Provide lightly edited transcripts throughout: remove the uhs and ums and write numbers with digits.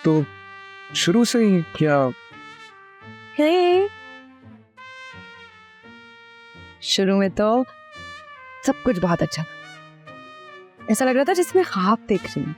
तो शुरू से ही क्या? हे, शुरू में तो सब कुछ बहुत अच्छा था। ऐसा लग रहा था जिसमें ख्वाब देख रही हूँ।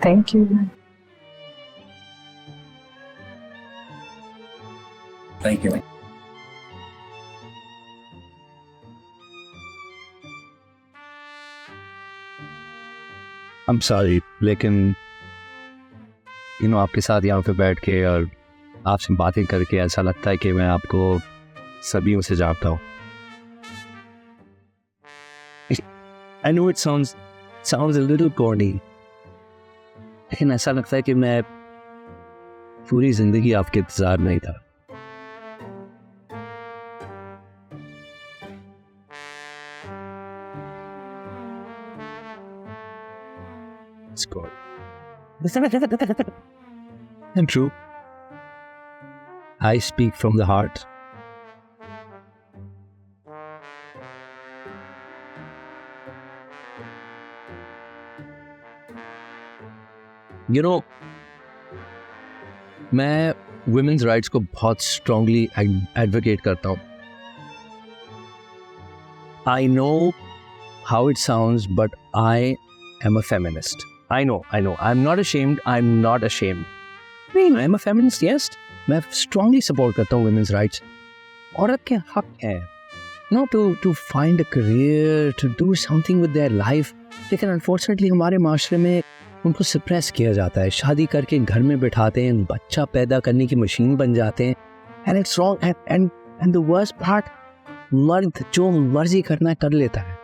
Thank you. Thank you. I'm sorry, लेकिन आपके साथ यहाँ पे बैठ के और आपसे बातें करके ऐसा लगता है कि मैं आपको सदियों से जानता हूँ। I know it sounds a little corny, लेकिन ऐसा लगता है कि मैं पूरी जिंदगी आपके इंतजार में ही था। It's good. And true. I speak from the heart. मैं women's rights को बहुत strongly advocate करता हूँ. I know how it sounds, but I am a feminist. I know. I'm not ashamed. I'm a feminist, yes. मैं strongly support करता हूँ women's rights. औरत के हक है, to find a career, to do something with their life. लेकिन unfortunately हमारे माशरे में उनको suppress किया जाता है. शादी करके घर में बिठाते हैं, बच्चा पैदा करने की मशीन बन जाते हैं. And it's wrong. And the worst part, मर्द जो मर्जी करना कर लेता है.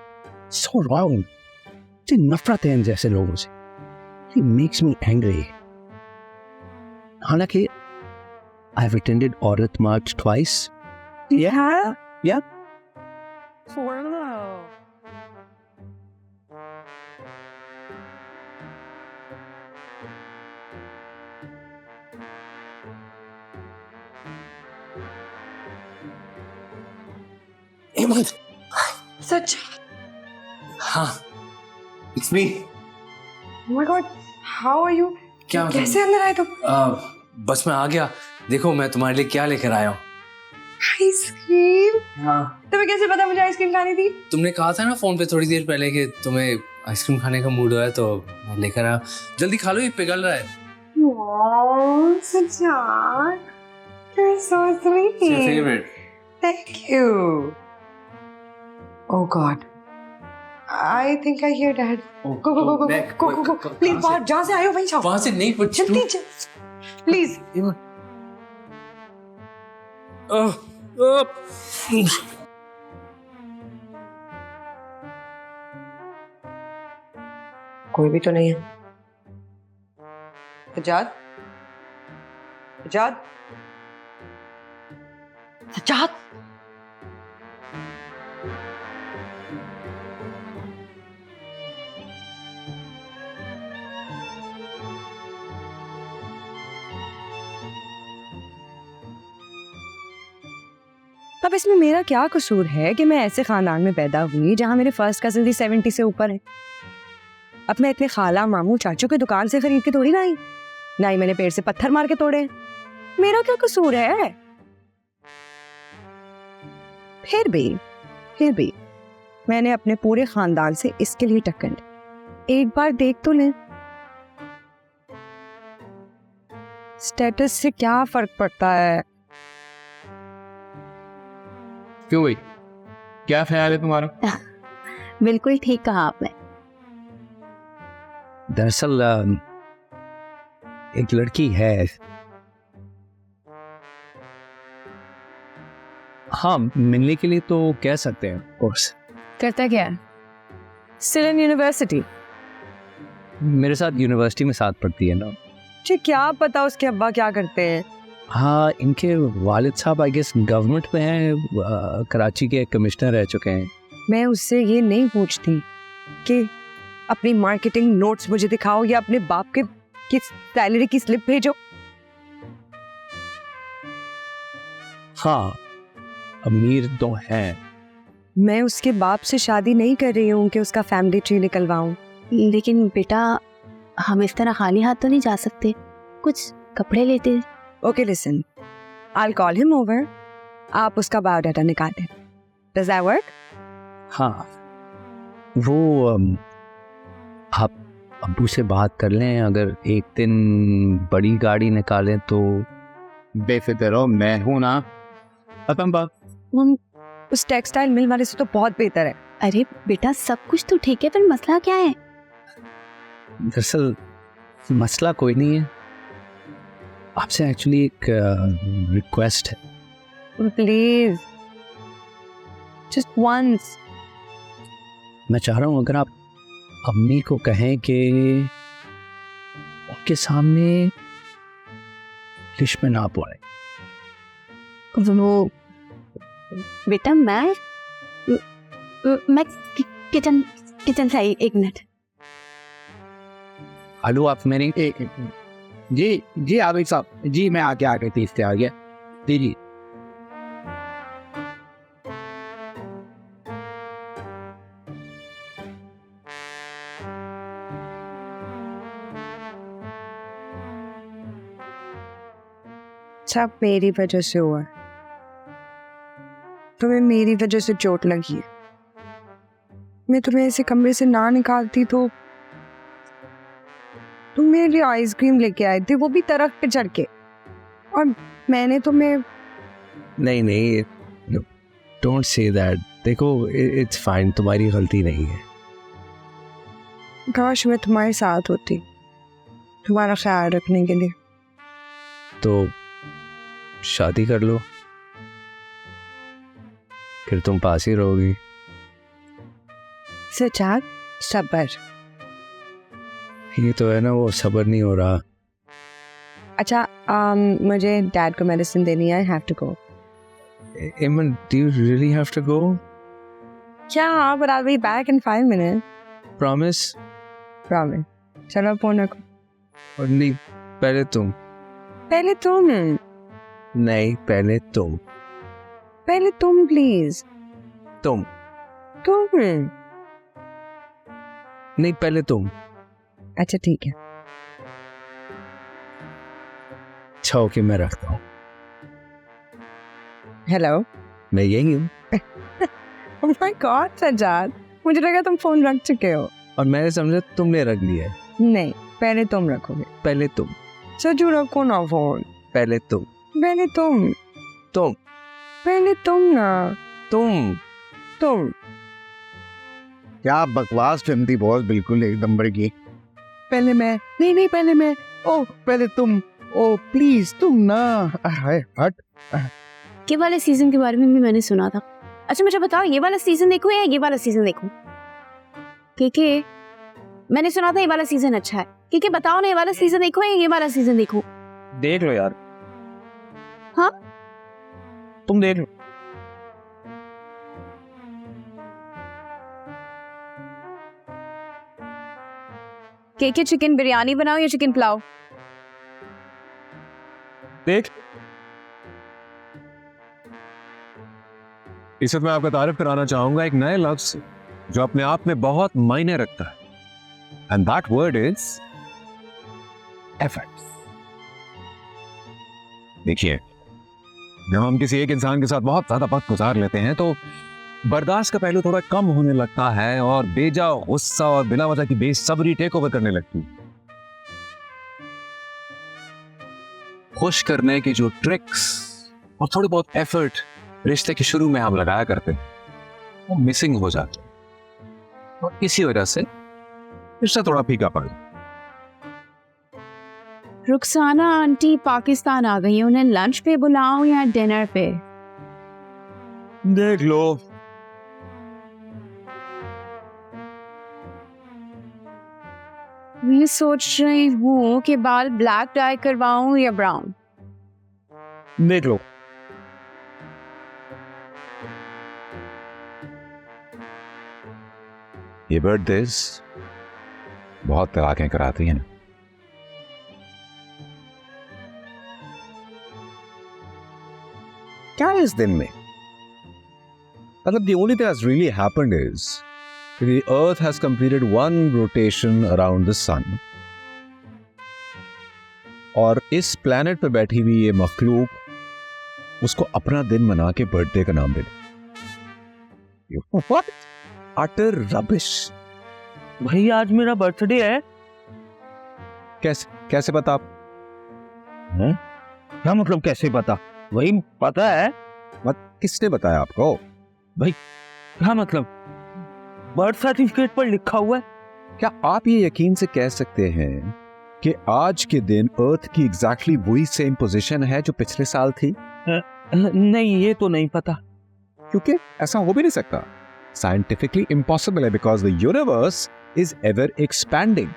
So wrong. मुझे नफरत है इन जैसे लोगों से. It makes me angry. हालांकि I've attended Aurat March twice. Yeah. Ahmed. सच? हाँ. It's me. Oh my God, how are you? क्या कैसे अंदर आए तुम? बस मैं आ गया. देखो मैं तुम्हारे लिए क्या लेकर आया हूँ. आइसक्रीम? हाँ. तुम्हें कैसे पता मुझे आइसक्रीम खानी थी? तुमने कहा था ना फोन पे थोड़ी देर पहले कि तुम्हें आइसक्रीम खाने का मूड है, तो मैं लेकर आया. जल्दी खा लो, ये पिघल रहा है. Wow, Sajjad, you're so sweet. It's your favorite. Thank you. Oh God, I think I hear Dad. Go. Please, बाहर जहाँ से आए हो वहीं जाओ. वहाँ से नहीं, but जल्दी. Please. कोई भी तो नहीं है. सज्जाद. अब इसमें मेरा क्या कसूर है कि मैं ऐसे खानदान में पैदा हुई जहां मेरे फर्स्ट कजिन भी 70 से ऊपर है. अब मैं इतने खाला मामू चाचू की दुकान से खरीद के थोड़ी ना ही मैंने पेड़ से पत्थर मार के तोड़े. मेरा क्या कसूर है? फिर भी मैंने अपने पूरे खानदान से इसके लिए टक्कर ली. एक बार देख तो लें. स्टेटस से क्या फर्क पड़ता है? क्यों भाई, क्या ख्याल है तुम्हारा? बिल्कुल ठीक कहा आपने. दरअसल एक लड़की है. हाँ, मिलने के लिए तो कह सकते हैं, of course. करता क्या है? Still in university. मेरे साथ यूनिवर्सिटी में साथ पढ़ती है ना. मुझे क्या पता उसके अब्बा क्या करते हैं. हाँ, इनके वालिद साहब आई गेस गवर्नमेंट में हैं, कराची के कमिश्नर रह चुके हैं. मैं उससे ये नहीं पूछती कि अपनी मार्केटिंग नोट्स मुझे दिखाओ या अपने बाप के की सैलरी की स्लिप भेजो. हाँ, अमीर तो हैं. मैं उसके बाप से शादी नहीं कर रही हूँ कि उसका फैमिली ट्री निकलवाऊं. लेकिन बेटा हम इस तरह खाली हाथ तो नहीं जा सकते, कुछ कपड़े लेते. Okay listen, I call him over. आप उसका बायोडाटा निकालें. Does that work? हाँ, वो आप अब्बू से बात कर लें. अगर एक दिन बड़ी गाड़ी निकालें तो बेफिक्र रहो, मैं हूं ना. खत्म बात. उस टेक्सटाइल मिल वाले से तो बहुत बेहतर है. अरे बेटा सब कुछ तो ठीक है, पर मसला क्या है? दरअसल मसला कोई नहीं है. आपसे एक्चुअली एक रिक्वेस्ट है. Please just once. मैं चाह रहा हूँ अगर आप अम्मी को कहें कि उनके सामने इंग्लिश में ना बोले. वो बेटा मैं किचन से आई. 1 मिनट. हेलो, आप मेरी एक जी आबिद साहब जी, मैं आगे तीसरे आ गया. जी. सब मेरी वजह से हुआ. तुम्हें मेरी वजह से चोट लगी है. मैं तुम्हें ऐसे कमरे से ना निकालती तो तुम मेरे लिए आइसक्रीम लेके आए थे, वो भी तरफ पे चढ़ के. और मैंने तुम्हें नहीं, डोंट से दैट. देखो, इट्स फाइन, तुम्हारी गलती नहीं है. काश मैं तुम्हारे साथ होती, तुम्हारा ख्याल रखने के लिए. तो शादी कर लो, फिर तुम पास ही रहोगी. सचा सबर. ये तो है ना, वो सबर नहीं हो रहा. अच्छा मुझे डैड को मेडिसिन देनी है. I have to go. Eamon, do you really have to go? Yeah, but I'll be back in 5 minutes. Promise? Promise. चलो फोन रखो. और नहीं, पहले तुम. पहले तुम. नहीं, पहले तुम. पहले तुम प्लीज. तुम. नहीं, पहले तुम. अच्छा ठीक है. अच्छा ओके, मैं रखता हूँ. हेलो. मैं यही हूँ. Oh my God, सजाद, मुझे लगा तुम फोन रख चुके हो. और मैंने समझा तुमने रख लिया है. नहीं, पहले तुम रखोगे. पहले तुम. सजू रखो ना फोन. पहले तुम. पहले तुम. तुम. पहले तुम ना. तुम. क्या बकवास फिल्म थी बॉस, बिल्कुल एक नंबर की. पहले मैं. नहीं पहले मैं. ओ पहले तुम. ओ प्लीज तुम ना. हट. ये वाले सीजन के बारे में भी मैंने सुना था. अच्छा मुझे बताओ, ये वाला सीजन देखूं या ये वाला सीजन देखूं? क्योंकि मैंने सुना था ये वाला सीजन अच्छा है. क्योंकि बताओ ना, ये वाला सीजन देखूं या ये वाला सीजन देखूं? देख लो यार. हाँ, तुम देख लो. के चिकन बिरयानी बनाओ या चिकन पुलाव? देख. इस वक्त मैं आपका तारीफ कराना चाहूंगा एक नए लफ्ज जो अपने आप में बहुत मायने रखता है. And that word is effort. देखिए, जब हम किसी एक इंसान के साथ बहुत ज्यादा वक्त गुजार लेते हैं तो बर्दाश्त का पहलू थोड़ा कम होने लगता है और बेजा गुस्सा और बिना वजह की बेसब्री टेक ओवर करने लगती है. खुश करने की जो ट्रिक्स और थोड़ी बहुत एफर्ट रिश्ते के शुरू में हम लगाया करते हैं, वो मिसिंग हो जाते हैं और इसी वजह से रिश्ता थोड़ा फीका पड़ जाता. रुखसाना आंटी पाकिस्तान आ गई है, उन्हें लंच पे बुलाऊं या डिनर पे? देख लो। मैं सोच रही हूँ कि बाल ब्लैक डाई करवाऊं या ब्राउन। देख लो। ये बर्थडेज बहुत तलाकें कराती हैं ना। क्या है इस दिन में? मतलब the only thing that's really happened is the earth has completed one rotation around the sun. और इस planet पे बैठी हुई ये मखलूक उसको अपना दिन मना के बर्थडे का नाम दे दे। What? Utter rubbish. भाई आज मेरा बर्थडे है। कैसे पता आप? क्या मतलब कैसे पता? वही पता है। किसने बताया आपको? क्या मतलब? बर्थ सर्टिफिकेट पर लिखा हुआ है। क्या आप ये यकीन से कह सकते हैं कि आज के दिन अर्थ की एग्जैक्टली वही सेम पोजीशन है जो पिछले साल थी? नहीं, ये तो नहीं पता। क्योंकि ऐसा हो भी नहीं सकता। साइंटिफिकली इम्पॉसिबल है because the universe is ever expanding.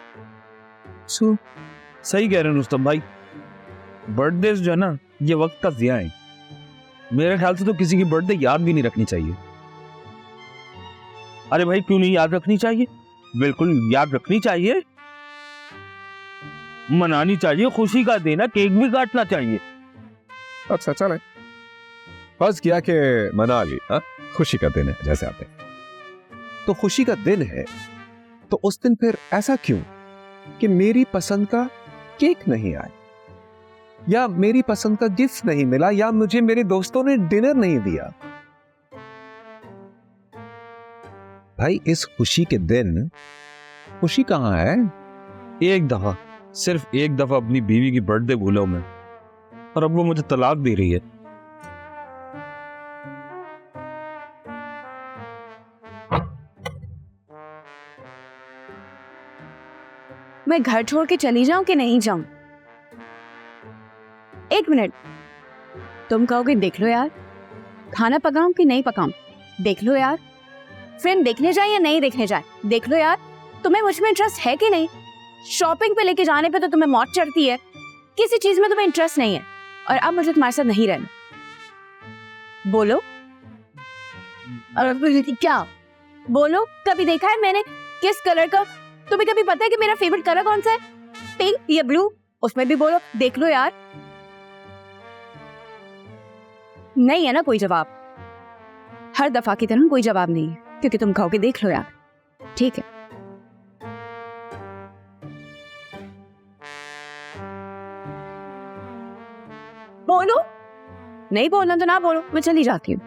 सही कह रहे हैं रुस्तम भाई। बर्थडे जो है ना, ये वक्त का ज़िया है। मेरे ख्याल से तो किसी की बर्थडे याद भी नहीं रखनी चाहिए। अरे भाई क्यों नहीं याद रखनी चाहिए? बिल्कुल याद रखनी चाहिए, मनानी चाहिए, खुशी का दिन है, केक भी काटना चाहिए। अच्छा चले, फर्ज किया कि मना ली, खुशी का दिन है जैसे आते हैं। तो खुशी का दिन है तो उस दिन फिर ऐसा क्यों कि मेरी पसंद का केक नहीं आया, या मेरी पसंद का गिफ्ट नहीं मिला, या मुझे मेरे दोस्तों ने डिनर नहीं दिया? भाई इस खुशी के दिन खुशी कहां है? एक दफा, सिर्फ एक दफा अपनी बीवी की बर्थडे भूला हूं मैं, और अब वो मुझे तलाक दे रही है। मैं घर छोड़ के चली जाऊं कि नहीं जाऊं? एक मिनट, तुम कहोगे देख लो यार, खाना पकाऊं कि नहीं पकाऊं? देख लो यार, फिल्म देखने जाए या नहीं देखने जाए? देख लो यार, तुम्हें मुझ में इंटरेस्ट है कि नहीं? शॉपिंग पे लेके जाने पे तो तुम्हें मौत चढ़ती है, किसी चीज में तुम्हें इंटरेस्ट नहीं है, और अब मुझे तुम्हारे साथ नहीं रहना। बोलो क्या? बोलो, कभी देखा है मैंने किस कलर का? तुम्हें कभी पता है कि मेरा फेवरेट कलर कौन सा है? पिंक या ब्लू? उसमें भी बोलो देख लो यार। नहीं है ना कोई जवाब? हर दफा की तरह कोई जवाब नहीं है, क्योंकि तुम कहोगे देख लो यार। ठीक है, बोलो। नहीं बोलना तो ना बोलो, मैं चली जाती हूँ।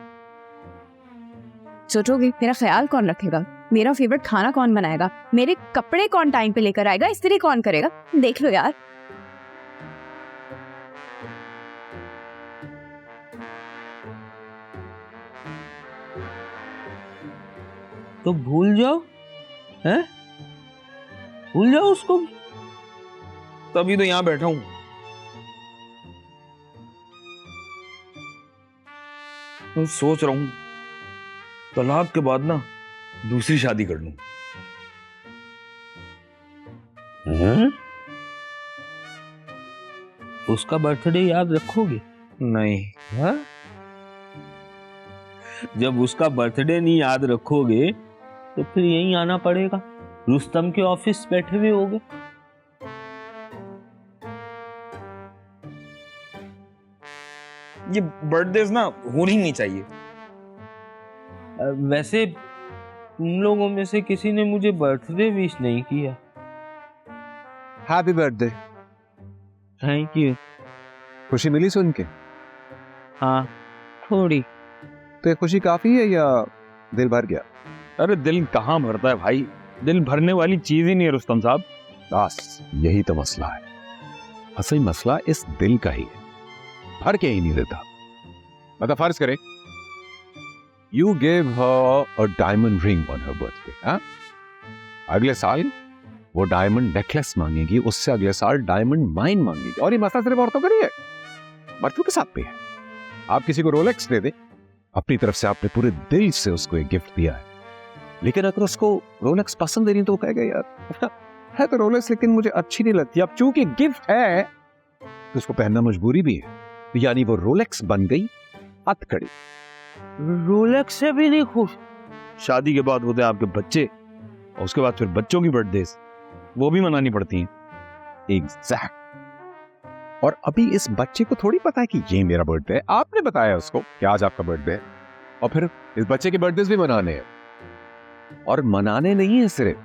सोचोगे मेरा ख्याल कौन रखेगा? मेरा फेवरेट खाना कौन बनाएगा? मेरे कपड़े कौन टाइम पे लेकर आएगा? इस्त्री कौन करेगा? देख लो यार। तो भूल जाओ, हैं? भूल जाओ उसको, तभी तो यहां बैठा हूं। मैं सोच रहा हूं तलाक के बाद ना दूसरी शादी कर लूं। उसका बर्थडे याद रखोगे? नहीं। हाँ? जब उसका बर्थडे नहीं याद रखोगे तो फिर यहीं आना पड़ेगा, रुस्तम के ऑफिस बैठे हुए होगे। ये बर्थडे ना होनी नहीं चाहिए। वैसे तुम लोगों में से किसी ने मुझे बर्थडे विश नहीं किया। Happy birthday. Thank you. खुशी मिली सुन के? हाँ थोड़ी। तो ये खुशी काफी है या दिल भर गया? अरे दिल कहाँ भरता है भाई, दिल भरने वाली चीज ही नहीं है रुस्तम साहब। बस यही तो मसला है। असली मसला इस दिल का ही है, भर के ही नहीं देता। मतलब फर्ज करें you gave her a diamond ring on her birthday, अगले साल वो डायमंड नेकलेस मांगेगी, उससे अगले साल डायमंड माइन मांगेगी। और ये मसला सिर्फ औरतों का नहीं है, मर्दों के साथ भी है। आप किसी को रोलेक्स दे दे, अपनी तरफ से आपने पूरे दिल से उसको एक गिफ्ट दिया है, लेकिन अगर उसको रोलेक्स पसंद नहीं तो वो कहेगा यार है तो रोलेक्स लेकिन मुझे अच्छी नहीं लगती। अब चूंकि गिफ्ट है तो उसको पहनना मजबूरी भी है, तो यानी वो रोलेक्स बन गई हथकड़ी। रोलेक्स से भी नहीं खुश? शादी के बाद होते हैं आपके बच्चे, और उसके बाद फिर बच्चों की बर्थडे वो भी मनानी पड़ती हैं। एग्जैक्ट। और अभी इस बच्चे को थोड़ी पता है कि ये मेरा बर्थडे है, आपने बताया उसको कि आज आपका बर्थडे है, और फिर इस बच्चे के बर्थडे भी मनाने हैं। और मनाने नहीं है सिर्फ,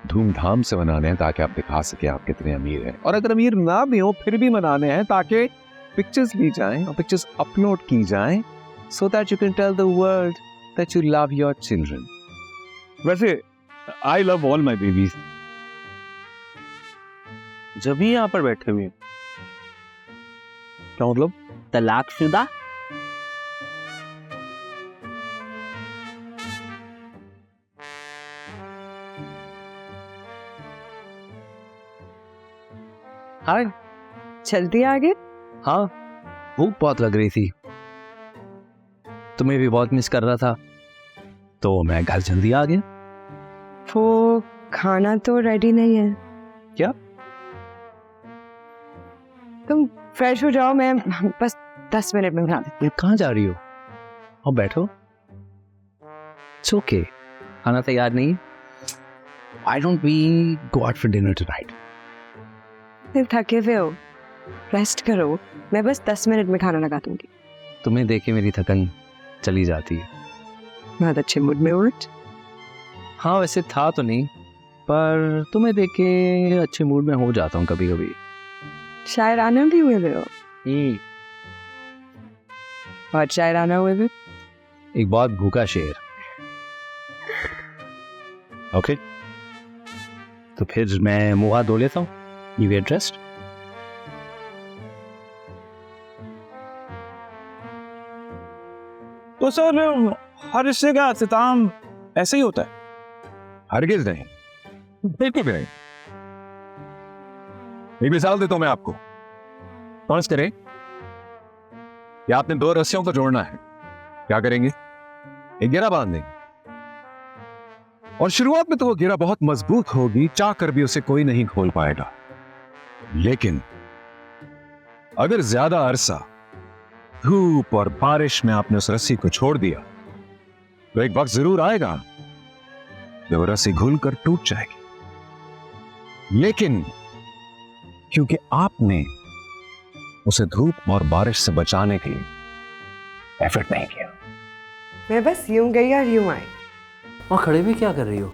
धूमधाम से मनाने हैं ताकि आप दिखा सके आप कितने अमीर हैं, और अगर अमीर ना भी हो फिर भी मनाने हैं ताकि पिक्चर्स ली जाएं और पिक्चर्स अपलोड की जाएं, so that you can tell the world that you love your children. वैसे I love all my babies. जब ही यहाँ पर बैठे हुए हैं, क्या मतलब? तलाकशुदा? हाय। जल्दी आ गए? हाँ, भूख बहुत लग रही थी, तुम्हें भी बहुत मिस कर रहा था, तो मैं घर जल्दी आ गया। वो खाना तो रेडी नहीं है। क्या? तुम फ्रेश हो जाओ, मैं बस 10 मिनट में बना देती कहाँ जा रही हो? और बैठो। It's okay. खाना तैयार नहीं? Why don't we go out for dinner tonight? हूँ। तुम थके हुए हो, रेस्ट करो, मैं बस 10 मिनट में खाना लगा दूंगी। तुम्हें देखे मेरी थकन चली जाती है। बहुत अच्छे मूड में हो। हाँ, वैसे था तो नहीं, पर तुम्हें देख के अच्छे मूड में हो जाता हूँ कभी कभी। शायराना भी हुए हो? और शायराना हुए भी? एक बहुत भूखा शेर। ओके, तो फिर मैं मुंह हाथ धो लेता हूँ। You get dressed. तो सर हर रिश्ते का अख्ताम ऐसे ही होता है? हरगिज नहीं, बिल्कुल भी नहीं। एक मिसाल देता हूं मैं आपको। फर्ज करें कि आपने 2 रस्सियों को जोड़ना है, क्या करेंगे? एक घेरा बांध देंगे, और शुरुआत में तो वो घेरा बहुत मजबूत होगी, चाह कर भी उसे कोई नहीं खोल पाएगा। लेकिन अगर ज्यादा अरसा धूप और बारिश में आपने उस रस्सी को छोड़ दिया तो एक वक्त जरूर आएगा जब रस्सी घुलकर टूट जाएगी। लेकिन क्योंकि आपने उसे धूप और बारिश से बचाने के लिए एफर्ट नहीं किया, मैं बस यूं गई और यूं आई। वहाँ खड़े भी क्या कर रही हो?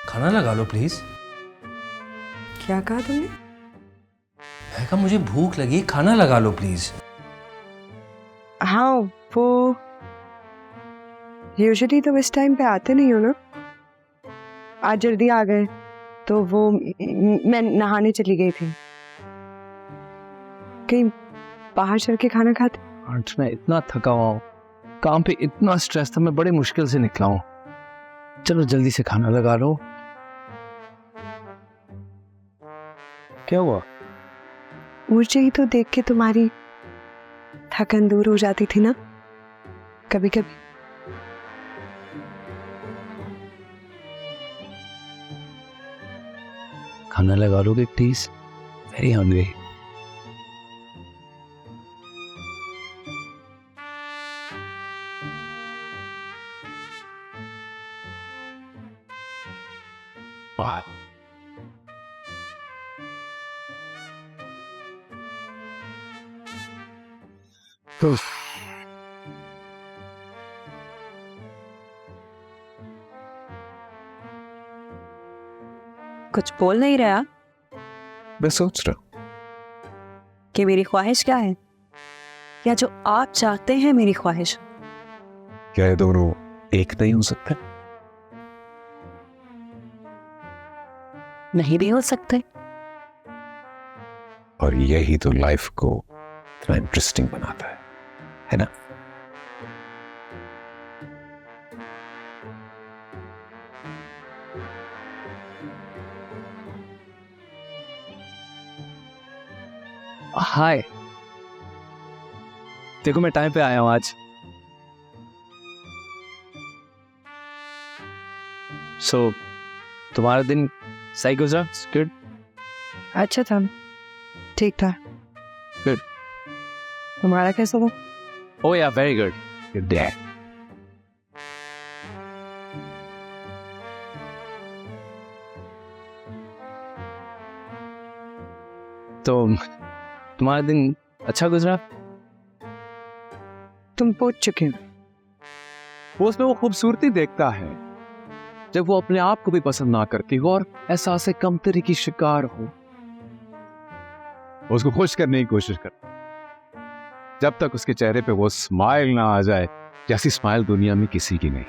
खाना लगा लो प्लीज। क्या कहा तुमने? मैं कहा मुझे भूख लगी, खाना लगा लो प्लीज। हाँ, वो यूजुअली तो इस टाइम पे आते नहीं हो ना। आज जल्दी आ गए तो वो मैं नहाने चली गई थी। कहीं बाहर चल के खाना खाते? आज मैं इतना थका हुआ हूँ, काम पे इतना स्ट्रेस था, मैं बड़े मुश्किल से निकला हूँ। चलो जल्दी से खाना लगा लो। क्या हुआ? मुझे ही तो देख के तुम्हारी थकन दूर हो जाती थी ना कभी कभी। खाना लगा लोगे प्लीज? Very hungry. कुछ बोल नहीं रहा मैं सोच रहा हूं कि मेरी ख्वाहिश क्या है, या जो आप चाहते हैं मेरी ख्वाहिश? क्या ये दोनों एक नहीं हो सकते? नहीं भी हो सकते। और यही तो लाइफ को इतना इंटरेस्टिंग बनाता है ना? हाय। देखो मैं टाइम पे आया हूँ आज। सो तुम्हारा दिन सही गुजरा? गुड। अच्छा था, ठीक था। Good. तुम्हारा कैसा था? Oh yeah, very good. Good day. तो तुम्हारा दिन अच्छा गुजरा? तुम पूछ चुके हो। वो उसमें वो खूबसूरती देखता है जब वो अपने आप को भी पसंद ना करती हो और एहसास कमतरी की शिकार हो। उसको खुश करने की कोशिश कर, जब तक उसके चेहरे पे वो स्माइल ना आ जाए जैसी स्माइल दुनिया में किसी की नहीं।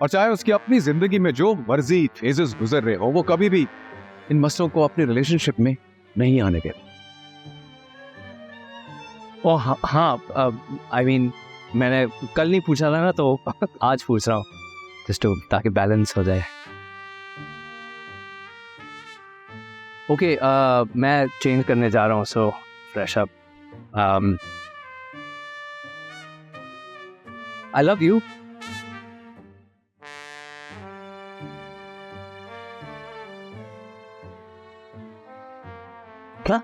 और चाहे उसकी अपनी जिंदगी में जो मर्जी फेजेस गुजर रहे हो, वो कभी भी इन मसलों को अपने रिलेशनशिप में नहीं आने देते। ओ हाँ, आई मीन मैंने कल नहीं पूछा था ना, तो आज पूछ रहा हूँ, जस्ट ताकि बैलेंस हो जाए। ओके, मैं चेंज करने जा रहा हूँ, so fresh up. I love you. क्या?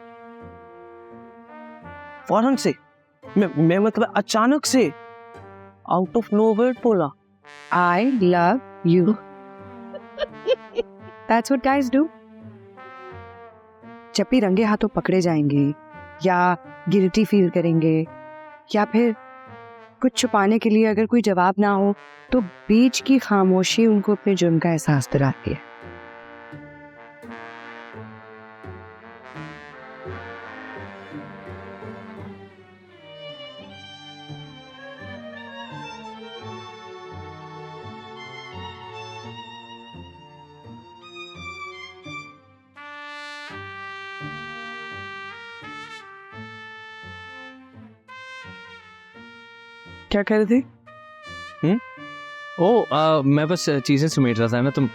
फौरन से? मैं मतलब अचानक से आउट ऑफ नोवेयर बोला I love you. That's what guys do. जब भी रंगे हाथों पकड़े जाएंगे या गिल्टी फील करेंगे या फिर कुछ छुपाने के लिए अगर कोई जवाब ना हो, तो बीच की खामोशी उनको अपने जुर्म का एहसास दिलाती है। क्या कह रहे थे? मैं बस चीज़ें समेट रहा था ना, तुम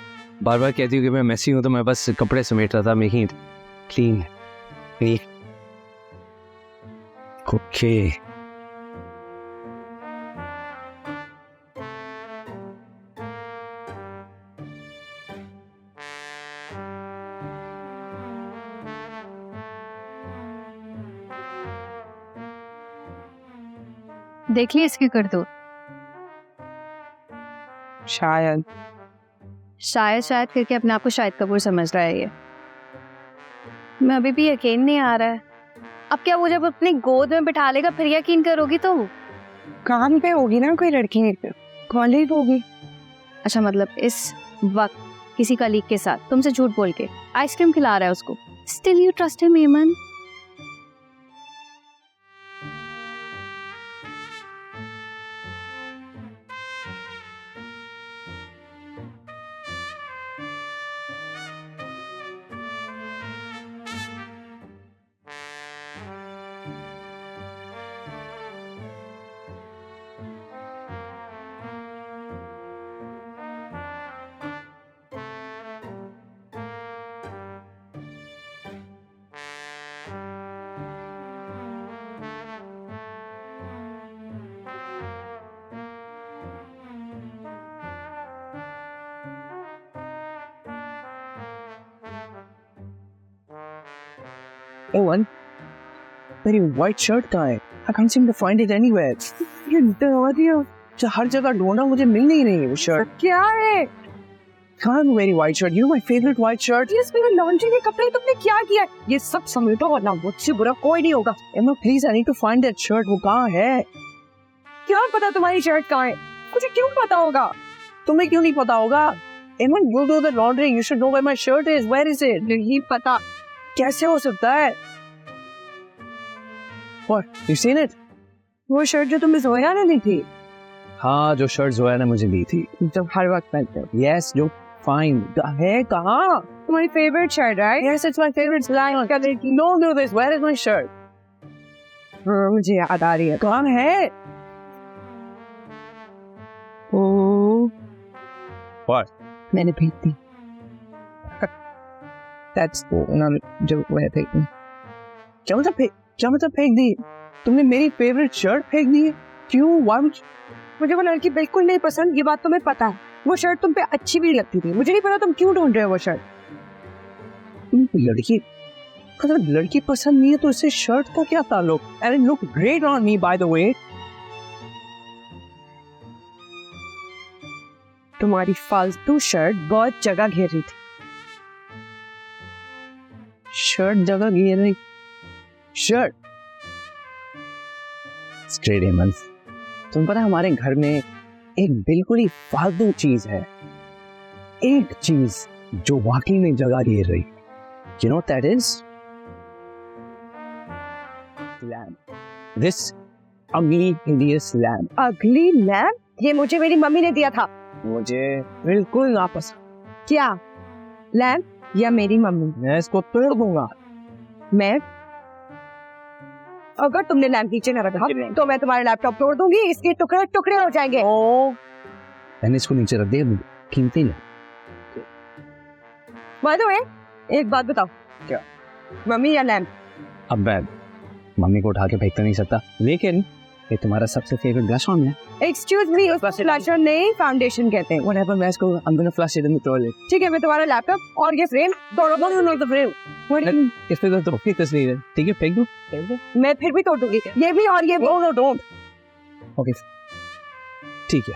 बार बार कहती हो कि मैं मेसी हूँ, तो मैं बस कपड़े समेट रहा था, मेकिंग इट क्लीन। ओके, देख लिया इसकी कर दो। शायद शायद शायद करके अपने आप को शाहिद कपूर समझ रहा है ये। मैं अभी भी यकीन नहीं आ रहा है। अब क्या वो जब अपनी गोद में बिठा लेगा फिर यकीन करोगी तुम? काम पे होगी ना कोई लड़की, कॉलेज होगी। अच्छा, मतलब इस वक्त किसी कलीग के साथ तुमसे झूठ बोल के आइसक्रीम खिला रहा है उसको। स्टिल यू ट्रस्ट हिम एमन? ओवन, मेरी व्हाइट शर्ट कहाँ है? I can't seem to find it anywhere. ये दवा दिया, हर जगह ढूंढा, मुझे मिल नहीं रही है वो शर्ट। क्या है? कहाँ है मेरी white shirt? You know my favorite white shirt. ये मेरे लॉन्ड्री के कपड़े तुमने क्या किया? ये सब समेटो वरना मुझसे बुरा कोई नहीं होगा। Emma, please, I need to find that shirt. वो कहाँ है? क्या पता तुम्हारी शर्ट कहाँ है? मुझे क्यों पता होगा? तुम्हें क्यों नहीं पता होगा? Emma, you do the laundry. You should know where my shirt is. Where is it? नहीं पता। कैसे हो सकता है? What? You seen it? वो शर्ट जो तुमने जोया ने ली थी, हाँ, जो शर्ट जोया ने मुझे दी थी, जब हर वक्त पहनते हो। Yes, जो fine है कहाँ? तुम्हारी favourite shirt, right? Yes, it's my favorite. Don't do this. Where is my shirt? मुझे याद आ रही है। कहाँ है? ओ, What? मैंने भेज दी। That's not जो मैं थे। क्या मतलब फेंक दी? तुमने मेरी फेवरेट शर्ट फेंक दी है? क्यों? Why would you? मुझे वो लड़की बिल्कुल नहीं पसंद, ये बात तुम्हें पता है। वो शर्ट तुम पे अच्छी भी लगती थी, मुझे नहीं पता तुम क्यों ढूंढ रहे हो वो शर्ट। लड़की अगर लड़की पसंद नहीं है तो इससे शर्ट का क्या ताल्लुक? And it looked great on me by the way. तुम्हारी फालतू शर्ट बहुत जगह घेर रही थी। शर्ट जगह घेर रही? शर्ट? Straight Hemant. तुम पता है हमारे घर में एक बिल्कुल ही फालतू चीज है, एक चीज जो वाकई में जगह घेर रही। You know what that is? Lamp. This ugly hideous lamp. अगली लैम्प? ये मुझे मेरी मम्मी ने दिया था। मुझे बिल्कुल नापसंद। क्या लैम्प या मेरी मम्मी? मैं इसको तोड़ दूंगा। मैं अगर तुमने लैम्प नीचे न रखा तो मैं तुम्हारे लैपटॉप तोड़ दूंगी, इसके टुकड़े टुकड़े हो जाएंगे। मैंने इसको नीचे रख दिया, कीमती है। बाय द वे, एक बात बताओ, क्या? मम्मी या लैम्प? अब मैं मम्मी को उठा के फेंक तो नहीं सकता, लेकिन ये तुम्हारा सबसे फेवरेट ब्लश ऑन है। एक्सक्यूज मी, उसको फ्लशर नहीं फाउंडेशन कहते हैं। Whatever, मैं इसको I'm gonna flush it in the toilet. ठीक है, मैं तुम्हारा लैपटॉप और ये फ्रेम दोनों No, the frame. इस पे तो की तस्वीर है, ठीक है, फेंक दो। मैं फिर भी तोड़ दूंगी, ये भी और ये भी। No, don't. Okay, ठीक है।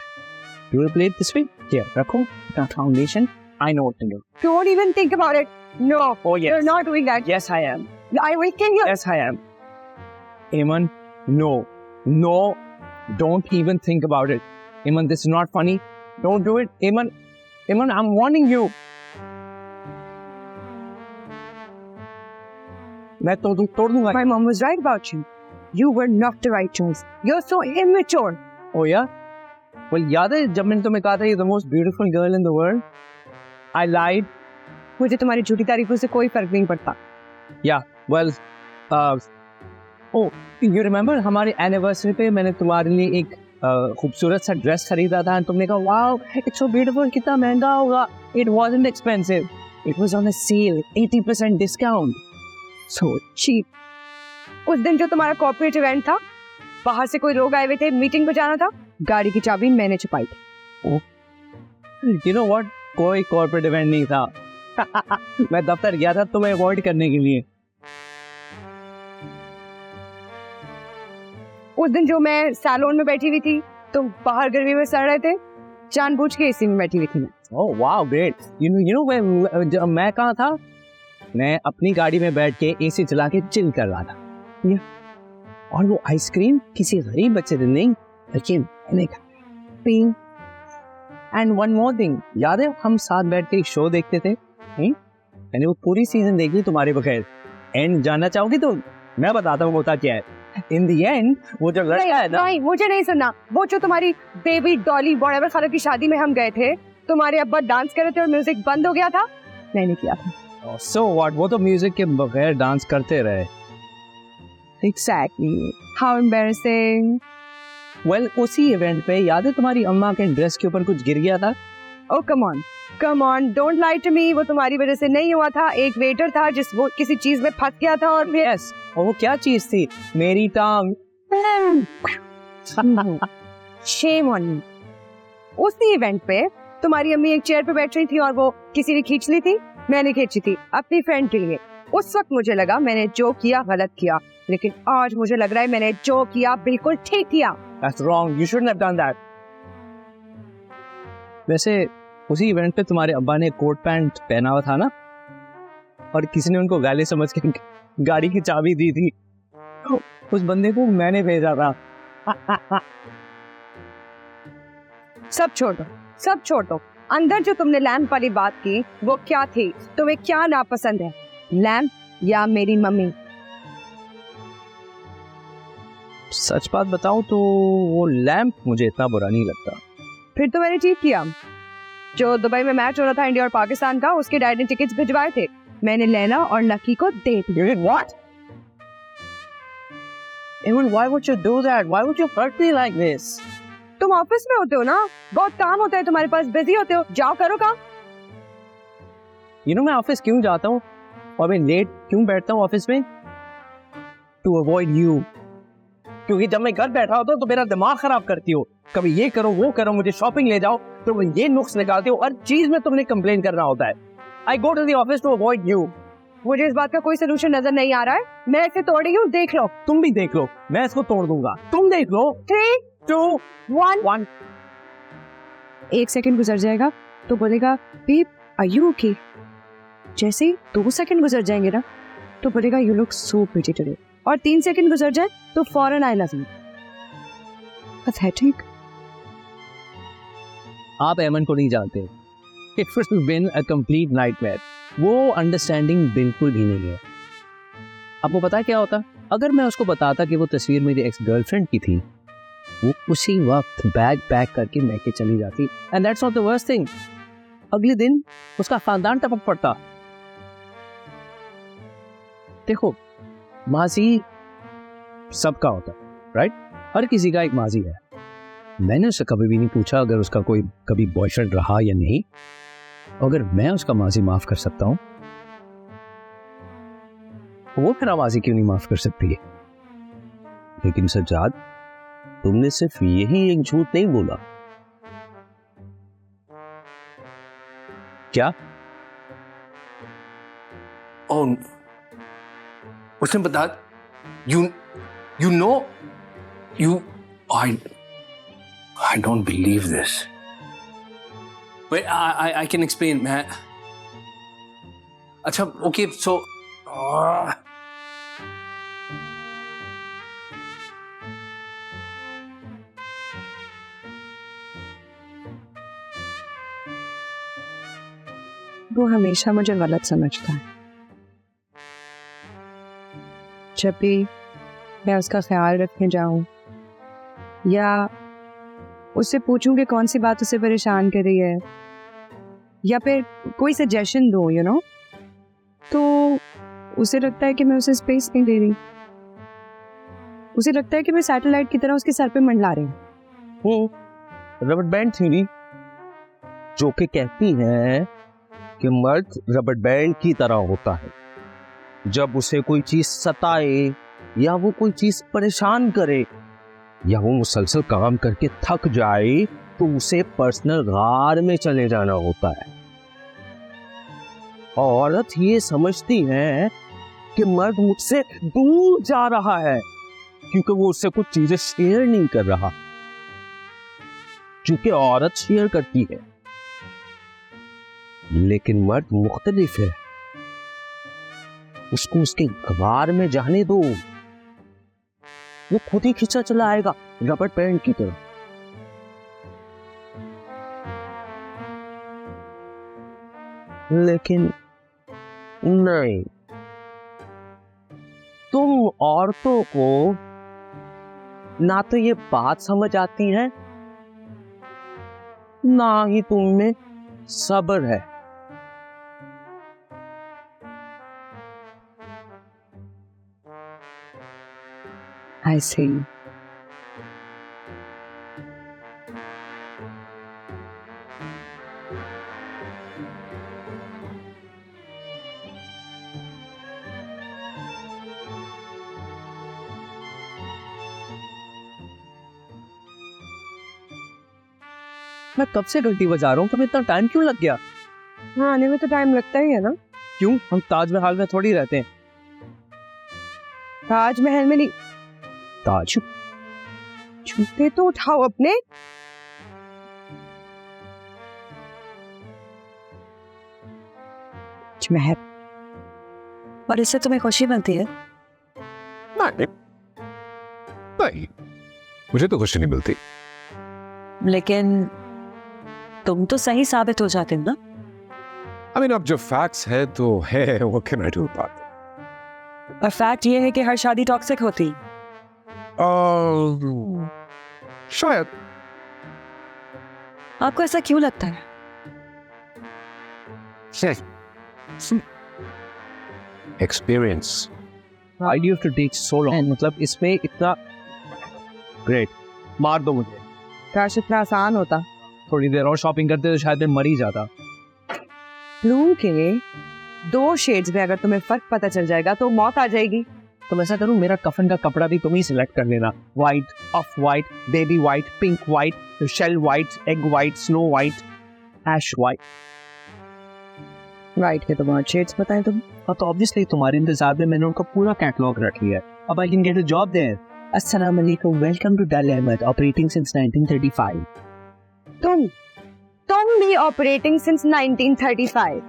You will play it this way? Here, रखो अपना foundation. I know what to do. Don't even think about it. No, Oh yes. you're not doing that. Yes, I am. I will kill you. Yes, I am. Eamon, no, don't even think about it. Eamon, this is not funny. Don't do it. Eamon, I'm warning you. मैं तोड़ दूंगा। My mom was right about you. You were not the right choice. You're so immature. Oh yeah? Well, याद है जब मैंने तुम्हें कहा था you're the most beautiful girl in the world? I lied. मुझे तुम्हारी झूठी तारीफों से कोई फर्क नहीं पड़ता। Yeah, well, oh, you remember हमारे एनिवर्सरी पे मैंने तुम्हारे लिए एक खूबसूरत सा ड्रेस खरीदा था, तुमने कहा वाओ इट्स सो ब्यूटीफुल, कितना महंगा होगा। It wasn't expensive. It was on a sale, 80% discount. So cheap. उस दिन जो तुम्हारा कॉर्पोरेट इवेंट था, बाहर से कोई लोग आए हुए थे, मीटिंग पे जाना था, गाड़ी की चाबी मैंने छुपाई थी। You know what? कोई कॉर्पोरेट इवेंट नहीं था। मैं दफ्तर गया था तुम्हें अवॉइड करने के लिए। उस दिन जो मैं सैलून में बैठी हुई थी, तुम बाहर गर्मी में सड़ रहे थे, जानबूझ के एसी में बैठी हुई थी मैं। Oh wow, great. You know मैं कहाँ था? मैं अपनी गाड़ी में बैठ के एसी चला के चिल कर रहा था। और वो आइसक्रीम किसी गरीब बच्चे ने नहीं, लेकिन मैंने खाई। एंड वन मोर थिंग, याद है हम साथ बैठ के एक शो देखते थे? मैंने वो पूरी सीजन देखी तुम्हारे बगैर। एंड जानना चाहोगी तुम? मैं बताता हूँ होता क्या है। इन दी एंड वो जो लड़का है ना, नहीं मुझे नहीं सुनना। वो जो तुम्हारी बेबी डॉली व्हाटएवर खाला की शादी में हम गए थे, तुम्हारे अब्बा डांस कर रहे थे और म्यूजिक बंद हो गया था, मैंने किया था। सो व्हाट, वो तो म्यूजिक के बगैर डांस करते रहे। Exactly, how embarrassing. वेल, उसी इवेंट पे याद है तुम्हारी अम्मा के ड्रेस के ऊपर कुछ गिर गया था? Oh come on, don't lie to me. वो तुम्हारी वजह से नहीं हुआ था। एक वेटर था जिस वो किसी चीज में फंस गया था और फिर यस, और वो क्या चीज थी? मेरी टांग। Shame on me. उसी इवेंट पे तुम्हारी अम्मी एक चेयर पे बैठ रही थी और वो किसी ने खींच ली थी, मैंने खींची थी अपनी फ्रेंड के लिए। उस वक्त मुझे लगा मैंने जो किया गलत किया, लेकिन आज मुझे लग रहा है मैंने जो किया बिल्कुल ठीक किया। That's wrong. You shouldn't have done that. वैसे उसी इवेंट पे तुम्हारे अब्बा ने कोट पैंट पहना हुआ था ना, और किसी ने उनको गाली समझ के गाड़ी की चाबी दी थी। उस बंदे को मैंने भेजा था। सब छोड़ दो। अंदर जो तुमने लैम्प वाली बात की वो क्या थी? तुम्हें क्या नापसंद है, लैम्प या मेरी मम्मी? सच बात बताऊं तो वो लैंप मुझे इतना बुरा नहीं लगता। फिर तो मैंने ठीक किया। जो दुबई में मैच हो रहा था इंडिया और पाकिस्तान का, उसके डैडी ने टिकट्स भिजवाए थे, मैंने लैला और लकी को दे दी। You did what? Eamon, why would you do that? Why would you hurt me like this? तुम ऑफिस में होते हो ना, बहुत काम होता है तुम्हारे पास, बिजी होते हो, जाओ करो काम। You know मैं ऑफिस क्यों जाता हूँ और मैं लेट क्यों बैठता हूँ ऑफिस में? टू अवॉइड यू, क्योंकि जब मैं घर बैठा होता हूँ तो मेरा दिमाग खराब करती हो, कभी ये करो वो करो, मुझे शॉपिंग ले जाओ, तो ये नुक्स निकालती हो, हर चीज में तुमने कंप्लेन करना होता है। I go to the office to avoid you. मुझे इस बात का कोई सोल्यूशन नजर नहीं आ रहा है, मैं इसे तोड़ रही हूँ, देख लो। तुम भी देख लो, मैं इसको तोड़ दूंगा, तुम देख लो। 3, 2, 1। 1 सेकंड गुजर जाएगा तो बोलेगा बेब आर यू ओके। जैसे ही 2 सेकंड गुजर जाएंगे ना तो बोलेगा you look so pretty today, और 3 सेकंड गुजर जाए तो फौरन आई लव यू। पैथेटिक। आप एमन को नहीं जानते। It would have been a complete nightmare. वो अंडरस्टैंडिंग बिल्कुल भी नहीं है। आपको पता है क्या होता? अगर मैं उसको बताता कि वो तस्वीर मेरी एक्स गर्लफ्रेंड की थी, वो उसी वक्त बैग पैक करके मैके चली जाती। And that's not the worst thing, अगले दिन उसका खानदान टपक पड़ता। देखो, माजी सबका होता है, राइट? हर किसी का एक माजी है। मैंने उससे कभी भी नहीं पूछा अगर उसका कोई कभी बॉयफ्रेंड रहा या नहीं। अगर मैं उसका माजी माफ कर सकता हूं, वो मेरा माजी क्यों नहीं माफ कर सकती है? लेकिन सज्जाद, तुमने सिर्फ यही एक झूठ नहीं बोला। क्या? और उसने बता, you know, I don't believe this. Wait, I can explain, man. अच्छा, okay, so वो हमेशा मुझे गलत समझता है। जब भी मैं उसका ख्याल रखने जाऊं या उससे पूछूं कि कौन सी बात उसे परेशान कर रही है, या फिर कोई सजेशन दूं, यू नो, तो उसे लगता है कि मैं उसे स्पेस नहीं दे रही। उसे लगता है कि मैं सैटेलाइट की तरह उसके सर पे मंडला रही हूँ। रबर बैंड थ्योरी, जो कि कहती है कि मर्द रबर बैंड की तरह होता है। जब उसे कोई चीज सताए या वो कोई चीज परेशान करे या वो मुसलसल काम करके थक जाए, तो उसे पर्सनल गार में चले जाना होता है। औरत ये समझती है कि मर्द मुझसे दूर जा रहा है क्योंकि वो उससे कुछ चीजें शेयर नहीं कर रहा, क्योंकि औरत शेयर करती है। लेकिन मर्द मुख्तलिफ है, उसको उसके गवार में जाने दो, वो खुद ही खींचा चला आएगा रबर बैंड की तरह। लेकिन नहीं, तुम औरतों को ना तो ये बात समझ आती है, ना ही तुम में सब्र है। I see. मैं कब से घंटी बजा रहा हूँ, तुम्हें इतना टाइम क्यों लग गया? हाँ, आने में तो टाइम लगता ही है ना। क्यों? हम ताजमहल में थोड़ी रहते हैं। ताजमहल में नहीं। ताज? जूते तो उठाओ अपने। महर, और इससे तुम्हें खुशी मिलती है? नहीं, नहीं, मुझे तो खुशी नहीं मिलती। लेकिन तुम तो सही साबित हो जाते हो ना। I mean, अब जो फैक्ट्स है तो है, what can I do about it? और फैक्ट ये है कि हर शादी टॉक्सिक होती। शायद। आपको ऐसा क्यों लगता है? Experience. Why do you have to take so long? मतलब इसमें इतना ग्रेट, मार दो मुझे। काश इतना आसान होता। थोड़ी देर और शॉपिंग करते तो शायद मैं मर ही जाता। ब्लू के 2 शेड्स में अगर तुम्हें फर्क पता चल जाएगा तो मौत आ जाएगी। तो वैसा करूं, मेरा कफन का कपड़ा भी तुम ही सिलेक्ट कर लेना। White, off white, baby white, pink white, shell white, egg white, snow white, ash white. White के तो बहुत शेड्स बताएं तुम। हाँ, तो ऑब्वियसली तुम्हारे इंतजार में मैंने उनका पूरा कैटलॉग रख लिया है। अब I can get a job there. अस्सलाम वालेकुम, welcome to Dal Ahmed, operating since 1935। तुम भी ऑपरेटिंग सिंस 1935।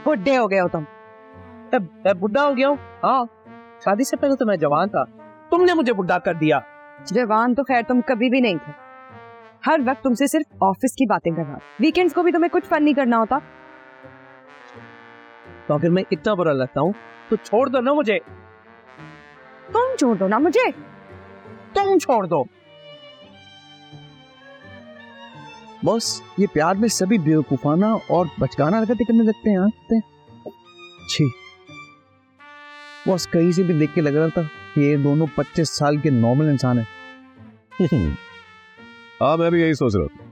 बुढ़े हो गए हो तुम। मैं बुढ़ा हो गया हूँ? हाँ, शादी से पहले तो मैं जवान था, तुमने मुझे बुढ़ा कर दिया। जवान तो खैर तुम कभी भी नहीं थे। हर वक्त तुमसे सिर्फ ऑफिस की बातें करना, वीकेंड्स को भी तुम्हें कुछ फन नहीं करना होता। तो अगर मैं इतना बुरा लगता हूँ तो छोड़ दो ना मुझे। तुम छोड़ दो ना मुझे। तुम छोड़ दो। बॉस, ये प्यार में सभी बेवकूफाना और बचकाना हरकतें करने लगते हैं। छी बॉस, कहीं से भी देख के लग रहा था कि ये दोनों 25 साल के नॉर्मल इंसान हैं। हाँ, मैं भी यही सोच रहा था।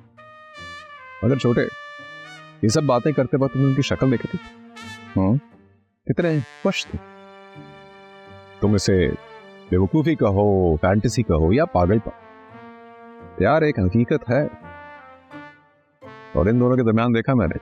अगर छोटे ये सब बातें करते वक्त तुमने उनकी शक्ल देखी थी? हाँ, कितने खुश थे। तुम इसे बेवकूफी कहो, फैंटेसी कहो या पागलपन, यार एक हकीकत है, और इन दोनों के दरमियान देखा मैंने